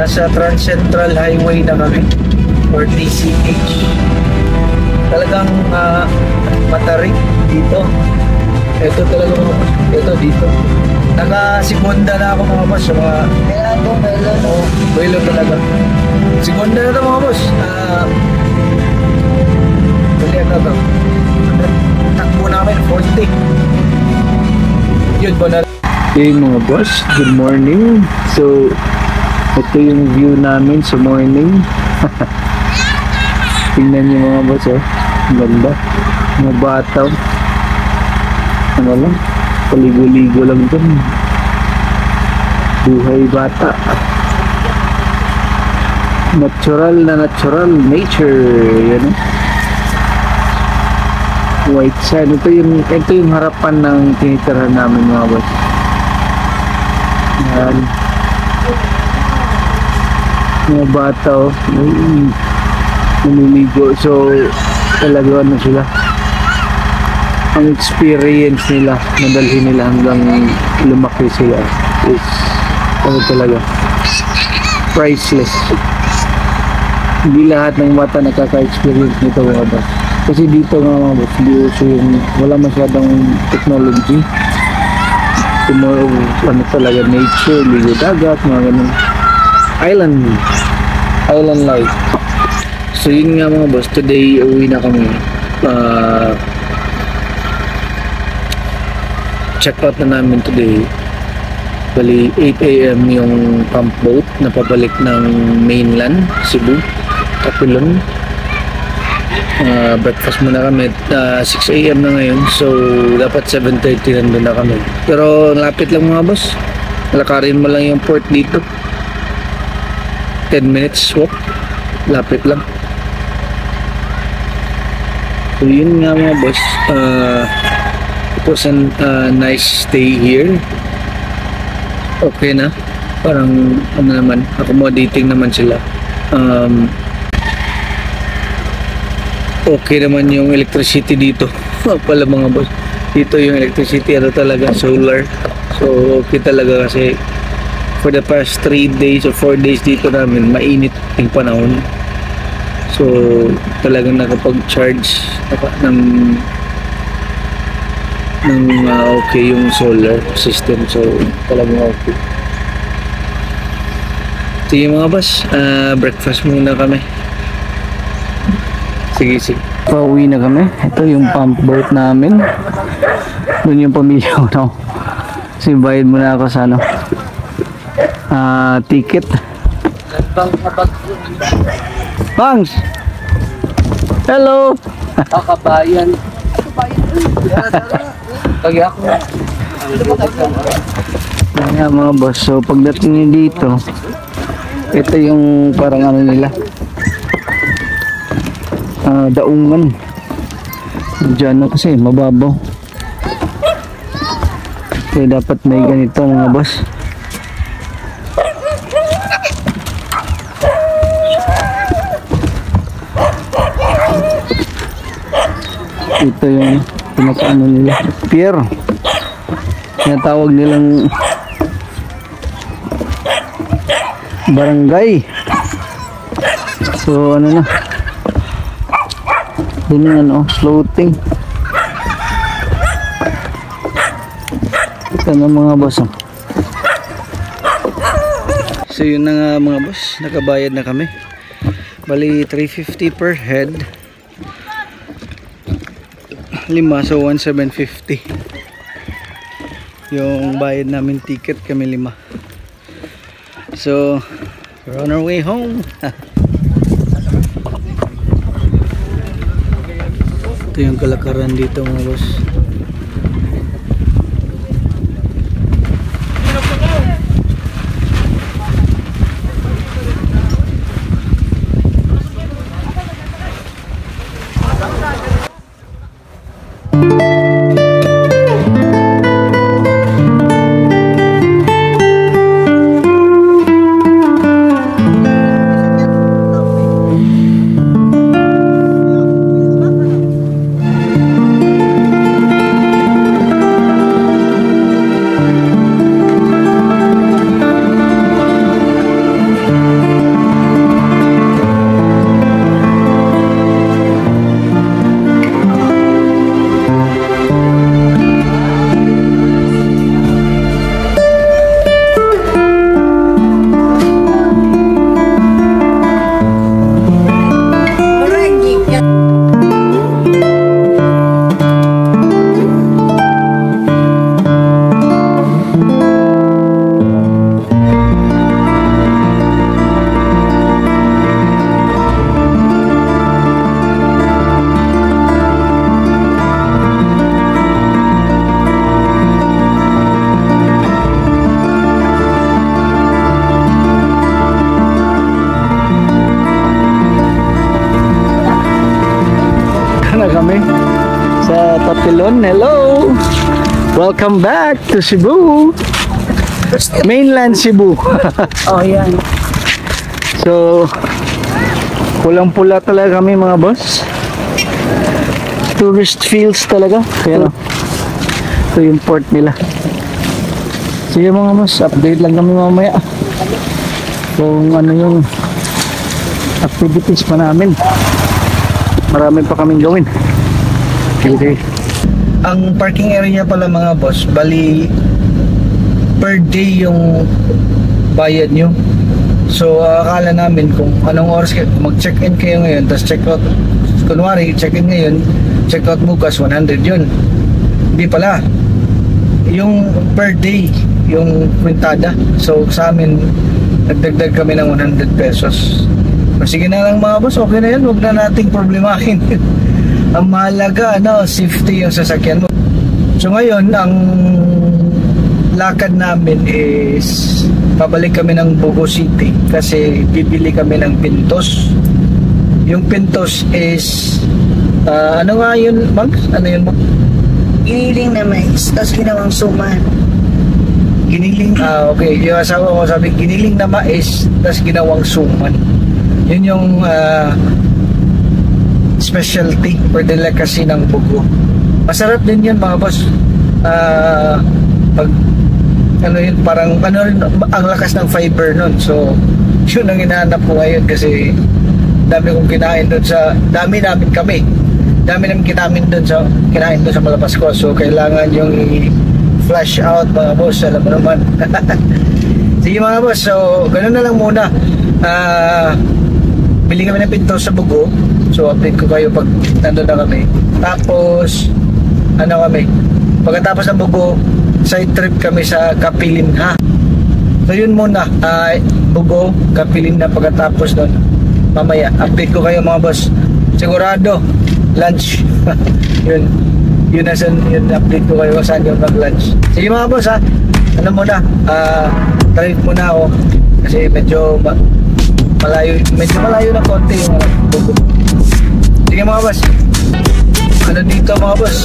Nasa Trans Central Highway na kami or TCH. Talagang matarik dito. Ito talaga mga boss. Ito dito. Naka-segunda na ako mga boss. Kaya ito, bailo talaga. Segunda na ito mga boss. Balihan na ito. Takbo namin, 40. Yun po na. Hey mga boss, good morning. So, ito yung view namin sa morning. Tingnan niyo mga boss, oh. Ganda. Mga bataw. Ano lang, paligo-ligo lang dun. Buhay bata. Natural na natural nature. Yan, oh. White sand. Ito yung harapan ng tinitirahan namin mga boss. Yan. Mga bata, oh. Namiligo. So talaga ano sila, ang experience nila, nadalhin nila hanggang lumaki sila is ano talaga, priceless. Hindi lahat ng bata nakaka-experience nito mga boss. Kasi dito mga boss, wala masyadong technology. More ano talaga, nature, ligo dagat, mga ganun. Island life. So yun nga mga boss, today uwi na kami. Check out na namin today. Bali 8 AM yung pump boat na pabalik ng mainland, Cebu, Tapilon. Breakfast muna kami. 6 AM na ngayon, so dapat 7:30 nandun na kami. Pero lapit lang mga boss, lakarin mo lang yung port dito, 10 minutes walk, lapit lang. So yun nga mga boss, it was a nice stay here. Okay na, parang ano naman, accommodating naman sila. Okay naman yung electricity dito. Pala mga boss, dito yung electricity ano talaga, solar. So okay talaga kasi for the past 3 days or 4 days dito namin mainit yung panahon. So talagang nakapag-charge ng okay yung solar system. So talagang okay. Sige mga boss, breakfast muna kami. Sige. Pauwi na kami. Ito yung pump boat namin. Doon yung pamilya ko, no? Kasi bayad muna ako sa ano, ticket. Bangs! Hello! Kabayan. Lagi ako. Ayan mga boss. So pagdating nyo dito, ito yung parang ano nila, daungan. Diyan na kasi mababaw. Kaya dapat may ganito mga boss. Ito yung pinakaano nila, pier. Tinatawag nilang barangay. So ano na, yun yung ano, floating. Ito na mga boss, oh. So yun na nga mga boss, nakabayad na kami. Bali 350 per head, 5, so 1,750 yung bayad namin ticket, kami 5. So we're on our way home. Ito yung kalakaran dito mga boss. Papilon. Hello! Welcome back to Cebu. Mainland Cebu. Oh, yan. So, pulang-pula talaga kami mga boss. Tourist fields talaga. Kaya ito yung port nila. Sige mga boss, update lang kami mamaya kung ano yung activities pa namin. Marami pa kaming gawin. Okay. Ang parking area pala mga boss, bali per day yung bayad nyo. So akala namin kung anong oras mag-check-in kayo ngayon, tapos check-out, kunwari check-in ngayon, check-out bukas 100 yun. Hindi pala, yung per day yung kwintada. So sa amin nagdagdag kami ng 100 pesos. Sige na lang mga boss, okay na yan, huwag na nating problemahin. Ang mahalaga, safety yung sasakyan mo. So ngayon, ang lakad namin is pabalik kami ng Bogo City kasi bibili kami ng pintos. Yung pintos is ano nga yun, Mags? Ano yun, Mags? Giniling na mais, tapos ginawang suman. Giniling, okay. Yung asawa ko sabi, giniling na mais, tapos ginawang suman. Yun yung specialty or delicacy ng Bogo. Masarap din yun mga boss. Pag ano yun, parang ang lakas ng fiber nun. So yun ang hinahanap ko ngayon kasi dami kong kinain doon sa dami namin kinain doon sa Malapasko. So kailangan yung i-flash out mga boss, alam mo naman. Sige mga boss, so ganoon na lang muna. Bili kami ng pinto sa Bogo. So update ko kayo pag nandun na kami. Tapos pagkatapos ng Bogo, side trip kami sa Kapilinha. So yun muna, Bogo, Kapilinha. Pagkatapos nun, mamaya update ko kayo mga boss. Sigurado lunch. yun update ko kayo saan yung mag-lunch. Sige mga boss, muna, trip muna ako kasi medyo malayo na konti yung Bogo. Sige mga boss, dito mga boss,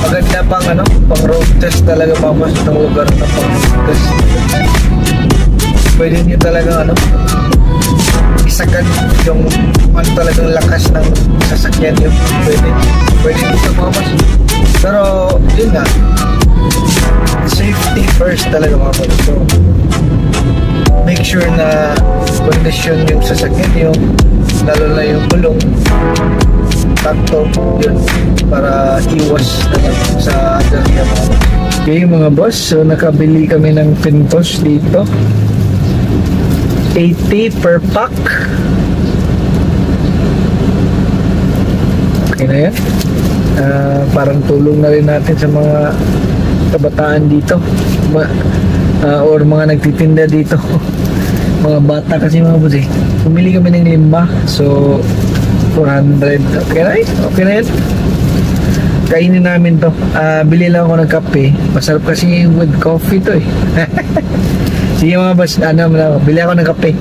maganda pang road test talaga mga boss ng lugar na pang road test. Pwede nyo talaga isagan yung talagang lakas ng sasakyan nyo. Pwede dito mga boss. Pero yun nga, safety first talaga mga boss. So make sure na condition yung sasakyan nyo, lalo na yung gulong takto yun, para iwas sa aderya mga boss. Okay mga boss, so nakabili kami ng pintos dito, 80 per pack. Okay na yan. Parang tulong na rin natin sa mga kabataan dito or mga nagtitinda dito. Mga bata kasi mga boss pumili kami ng 5, so 400. Okay na yan. Kainin namin to. Bili lang ako ng kape. Masarap kasi with coffee to Sige mga boss, bili ako ng kape.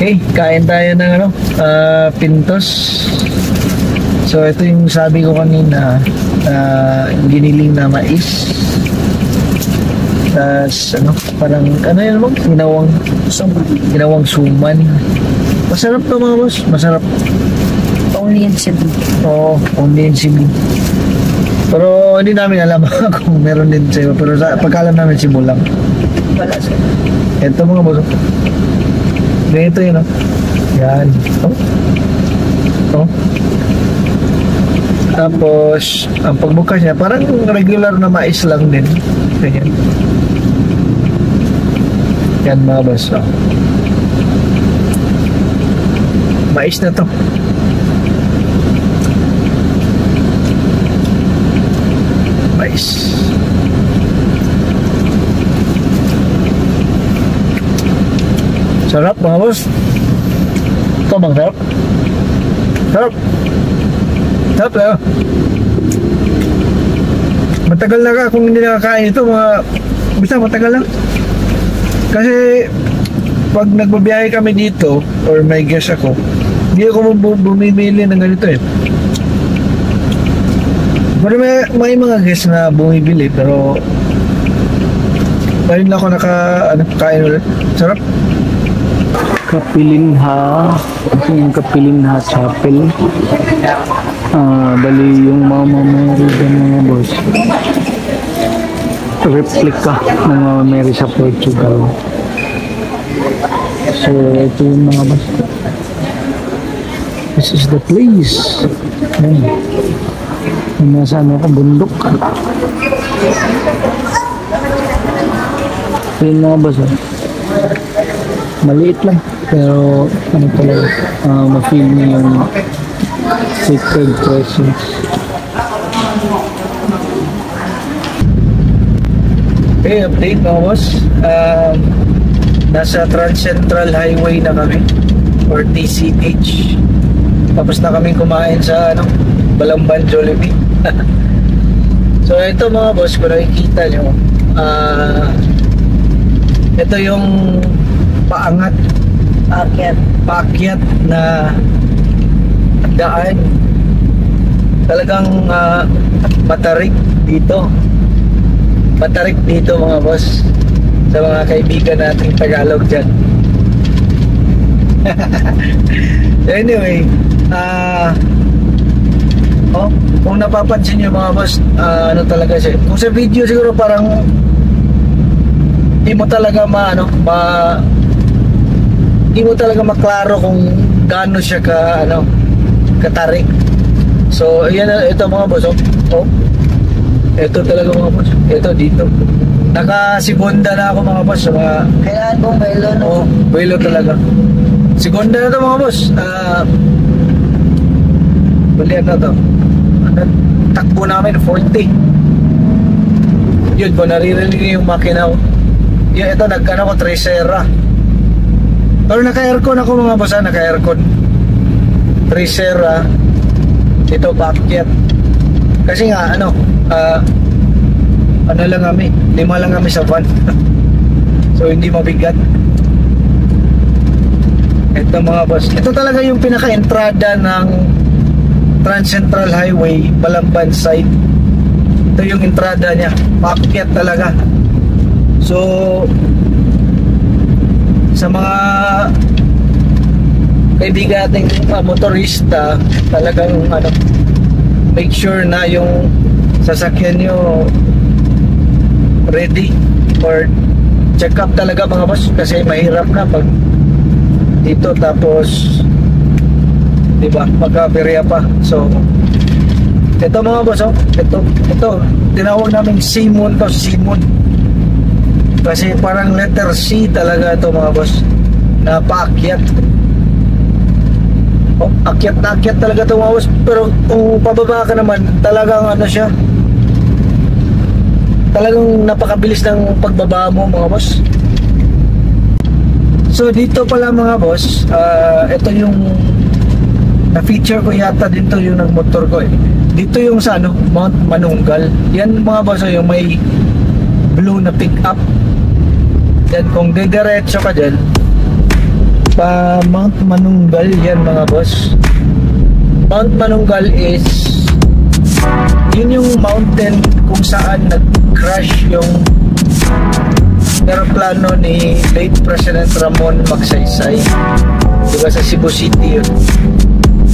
Okay, kain tayo ng pintos. So ito yung sabi ko kanina, giniling na mais. Tas parang yan mo, ginawang suman. Masarap to mga boss, masarap. Only in Cebu. Oo, only in Cebu. Pero hindi namin alam kung meron din sa iba. Pero pagkalam namin Cebu lang. Wala siya. Ito mga boss. Ganito yun Yan. Tapos ang pagbukas niya parang regular na mais lang din. Ganyan. Yan mga boss. Mais na to. Mais. Sarap mga boss. Ito bang sarap? Sarap. Sarap na. Matagal na ka kung hindi nakakain ito basta matagal lang. Kasi pag nagbabiyahe kami dito or may guest ako, hindi ako bumibili ng ganito Pero may mga guests na bumibili pero ngayon lang ako kain ulit. Sarap. Kapilinha. Yung Kapilinha Chapel. Bali yung Mama Mary dyan mga boss. Replika ng Mama Mary sa Portugal. So ito yung mga boss. This is the place. Ayan. Nasa ako bundok. Yun mga boss. Maliit lang. Pero ano talaga, ma-feel niyo yung sacred presence. Okay, update mga boss. Nasa Trans Central Highway na kami or TCH. Tapos na kaming kumain sa Balamban Jollibee. So ito mga boss, kung nakikita nyo, ito yung paakyat na daan. Talagang matarik dito mga boss, sa mga kaibigan nating Tagalog dyan. Anyway, kung napapansin nyo mga boss, ano talaga siya, kung sa video siguro parang di mo talaga di mo talaga maklaro kung gaano siya katarik. So ito mga boss, ito talaga mga boss, ito dito naka-segunda na ako mga boss sa mga Kailangan kong bailo, no? Bailo talaga. Segunda na ito mga boss. Balian na ito. Takbo namin 40. Yun, kung naririnig yung makina. Yun, ito nagkano ko Tricera. Pero naka-aircon ako mga boss, naka-aircon. Tricera. Ito Backyat. Kasi nga ano lang kami, 5 lang kami sa van. So hindi mabigat. Ito mga boss, ito talaga yung pinaka-entrada ng Trans Central Highway Balamban side. Ito yung entrada niya, paakyat talaga. So sa mga kaibigan nating motorista, talagang make sure na yung sasakyan nyo ready or check up talaga mga boss, kasi mahirap na pag dito tapos diba magkaperya pa. So ito mga boss, ito tinawag namin Simon kasi parang letter C talaga ito mga boss, na paakyat. Akyat na akyat talaga ito mga boss. Pero kung pababa ka naman, talagang siya, talagang napakabilis ng pagbaba mo mga boss. So dito pala mga boss, ito yung na-feature ko yata dito yung nagmotor ko Dito yung sa Mount Manunggal. Yan mga boss, yung may blue na pick up. Then kung didiretso ka dyan pa Mount Manunggal, yan mga boss. Mount Manunggal is yun yung mountain kung saan nag-crash yung aeroplano ni late President Ramon Magsaysay, diba, sa Cebu City yun,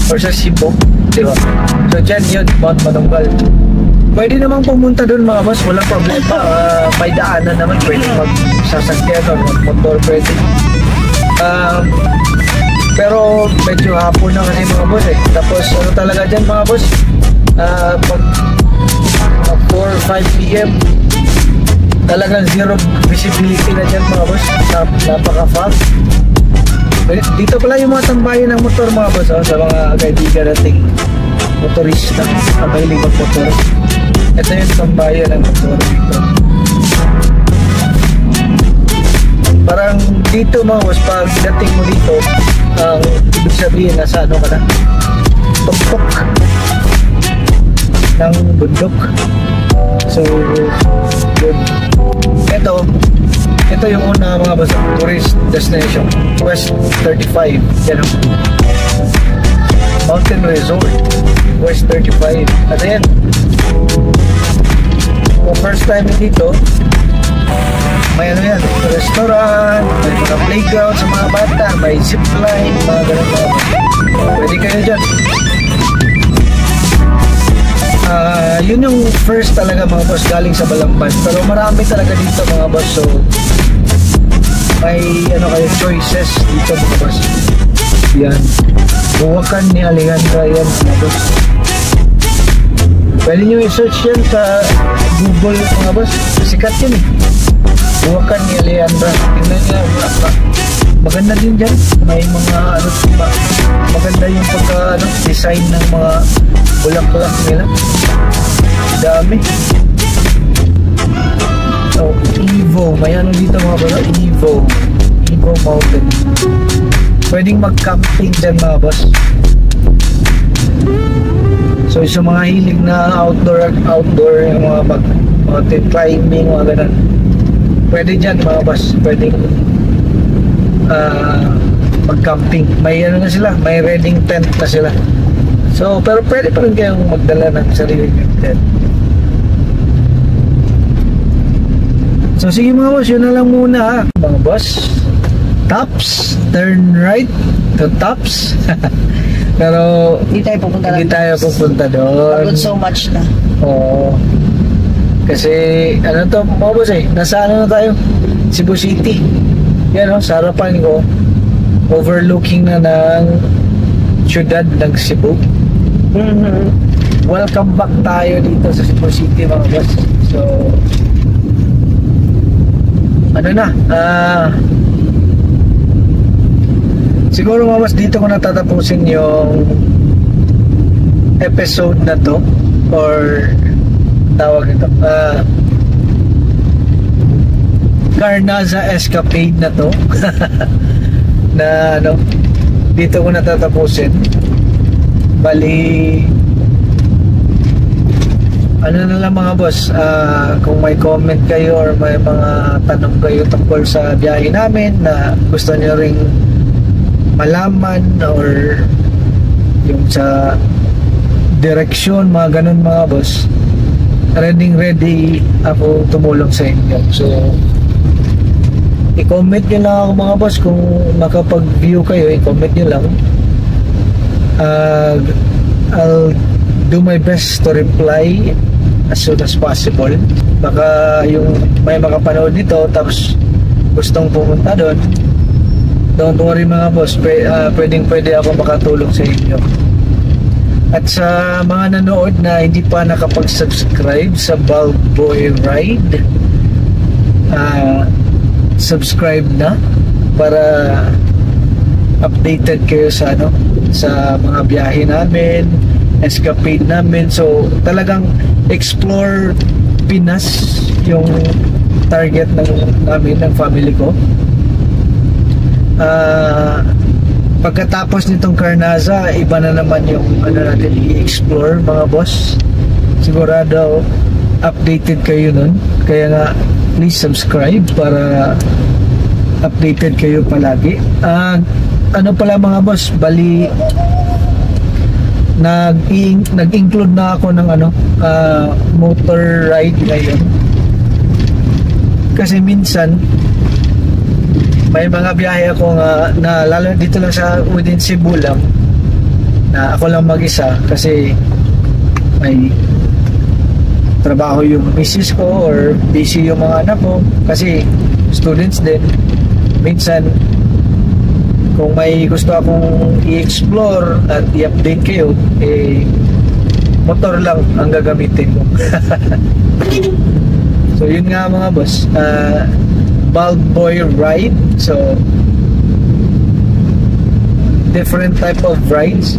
or sa Cebu, diba? So dyan yun, Mount Manunggal. Pwede namang pumunta dun mga boss, walang problema. May daanan naman, pwede magsasakyan o motor, pwede. Pero medyo hapon na kasi mga boss Tapos talaga dyan mga boss, pag 4 or 5 PM talagang zero visibility na dyan mga boss. Napaka-fast. Dito pala yung mga tambayan ng motor mga boss, sa mga kaibigan nating motorista na mahilig mag-motor. Ito yung tambayan ng motor dito. Parang dito mga boss, pag dating mo dito, ang ibig sabihin nasa ka na, tuktok ng bundok. So good. Ito yung una mga boss, tourist destination, West 35. Yan Mountain Resort, West 35. Ano yan? Kung first time dito, may ano yan, restaurant, may mga playground sa mga bata, may zipline, mga ganun mga. Pwede kayo dyan. Yun yung first talaga mga boss galing sa Balamban. Pero marami talaga dito mga boss. So, may ano kayo choices dito mga boss. Yan. Buwakan ni Alejandra yan mga boss. Pwede nyo i-search yan sa Google mga boss. Sikat yun eh. Buwakan ni Alejandra. Tingnan nyo bulaklak. Maganda din dyan. May mga ano ba, maganda yung pagka design ng mga bulaklak nila. Dami. So, Evo. May ano dito mga boss. Evo Mountain. Pwedeng mag-camping dyan mga boss. So, sa mga hilig na outdoor, yung mga mountain climbing, mga ganun. Pwede dyan mga boss. Pwedeng mag-camping. May ano na sila. May reading tent na sila. So, pero pwede pa rin kayong magdala ng sarili ng tent. So, sige mga boss. Yun na lang muna ha. Mga boss. Tops. Turn right to Tops. Pero Hindi tayo pupunta hindi lang. tayo pupunta doon. Pagod so much na. Oo. Kasi ano to mga boss eh. Nasa ano na tayo? Cebu City. Yan o. Sa harapan ko. Overlooking na ng syudad ng Cebu. Welcome back tayo dito sa Cebu City mga boss. So ano na siguro mga boss dito ko natatapusin yung episode na to or tawag ito Carnaza Escapade na to na ano dito ko natatapusin. Bali ano na lang mga boss, kung may comment kayo or may mga tanong kayo tungkol sa biyahe namin na gusto nyo ring malaman or yung sa direksyon, mga ganun mga boss, ready ako tumulong sa inyo. So i-comment nyo lang ako mga boss kung makapag-view kayo, i-comment nyo lang. I'll do my best to reply as soon as possible. Baka yung may makapanood nito tapos gustong pumunta doon, don't worry mga boss, pwede ako makatulong sa inyo. At sa mga nanood na hindi pa nakapag-subscribe sa Balboy Ride, subscribe na para updated kayo sa ano, sa mga biyahe namin, escapade namin. So talagang explore Pinas yung target namin, ng family ko. Pagkatapos nitong Carnaza, iba na naman yung ano natin i-explore mga boss. Sigurado updated kayo nun. Kaya nga please subscribe para updated kayo palagi. Ano pala mga boss, bali nag-include na ako ng ano, motor ride ngayon. Kasi minsan may mga biyahe ako na lalo dito lang sa within Cebu lang, na ako lang mag-isa kasi may trabaho yung misis ko or busy yung mga anak ko kasi students din. Minsan kung may gusto akong i-explore at i-update kayo, motor lang ang gagamitin ko. So yun nga mga boss, Balboy Ride. So different type of rides.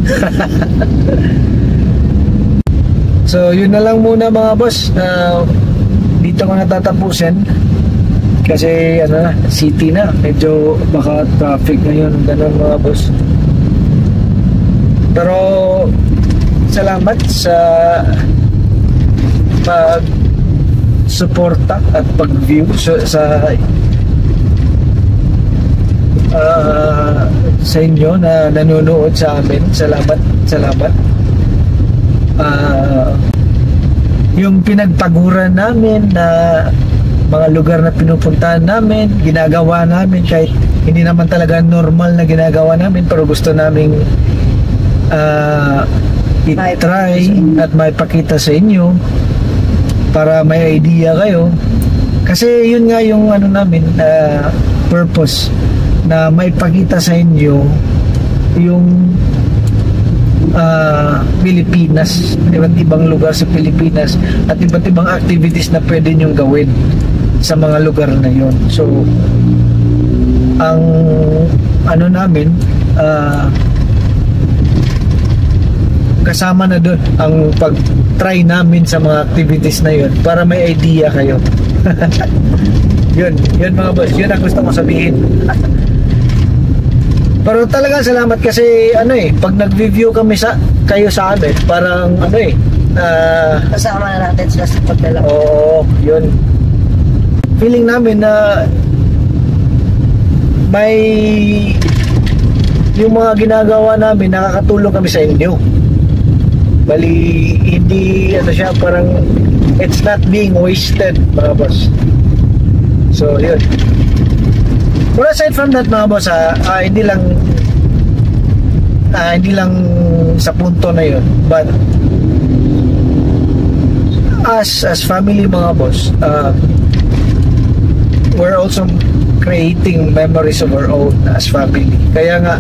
So yun na lang muna mga boss, dito ko natatapusin kasi ano na, city na, medyo baka traffic ngayon, ganun mga boss. Pero salamat sa pag-suporta at pag-view sa sa inyo na nanonood sa amin. Salamat, salamat. Yung pinagpaguran namin na mga lugar na pinupuntahan namin, ginagawa namin kahit hindi naman talaga normal na ginagawa namin, pero gusto naming i-try at maipakita sa inyo para may idea kayo. Kasi yun nga yung ano namin, purpose na maipakita sa inyo yung Pilipinas, iba't ibang lugar sa Pilipinas at iba't ibang activities na pwede nyong gawin sa mga lugar na yon. So ang ano namin, kasama na doon ang pag-try namin sa mga activities na yon para may idea kayo. yun mga boss, yun ang gusto ko sabihin. Pero talaga salamat kasi ano pag nag-review kami kayo sa amin, parang ano Kasama na natin sila sa pagdala. Oo, yun. Feeling namin na may yung mga ginagawa namin, nakakatulong kami sa inyo. Bali, hindi ano siya, parang it's not being wasted, mga boss. So, yun. But aside from that, mga boss, hindi lang sa punto na yun, but as family, mga boss, we're also creating memories of our own as family. Kaya nga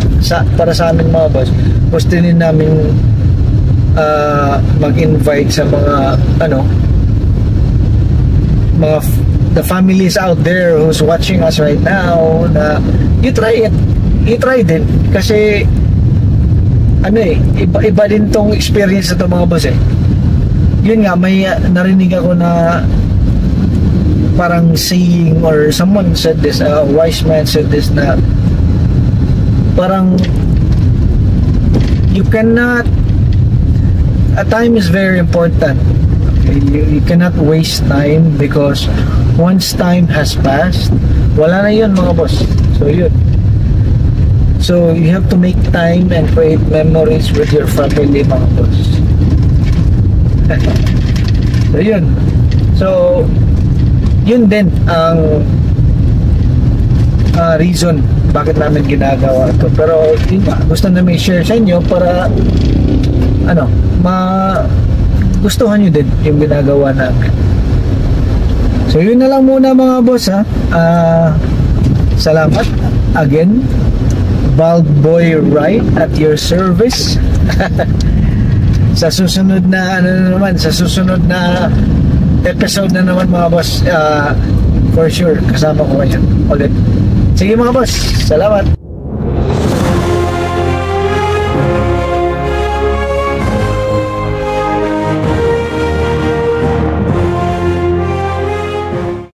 para sa amin, mga boss, gusto din namin mag-invite sa mga the families out there who's watching us right now, na you try din kasi iba din tong experience na to, mga boss. Yun nga, may narinig ako na parang saying, or someone said this, a wise man said this, na parang you cannot, time is very important. Okay? You cannot waste time, because once time has passed, wala na yun, mga boss. So yun, so you have to make time and create memories with your family, mga boss. So yun, so yun din ang reason bakit namin ginagawa ito. Pero yun nga, gusto namin share sa inyo para gustuhan nyo din yung ginagawa namin. So yun na lang muna, mga boss, ha. Salamat again, Bald Boy Right at your service. Sa susunod na sa susunod na episode na naman, mga boss, for sure kasama ko kayo ulit. Sige, mga boss, salamat.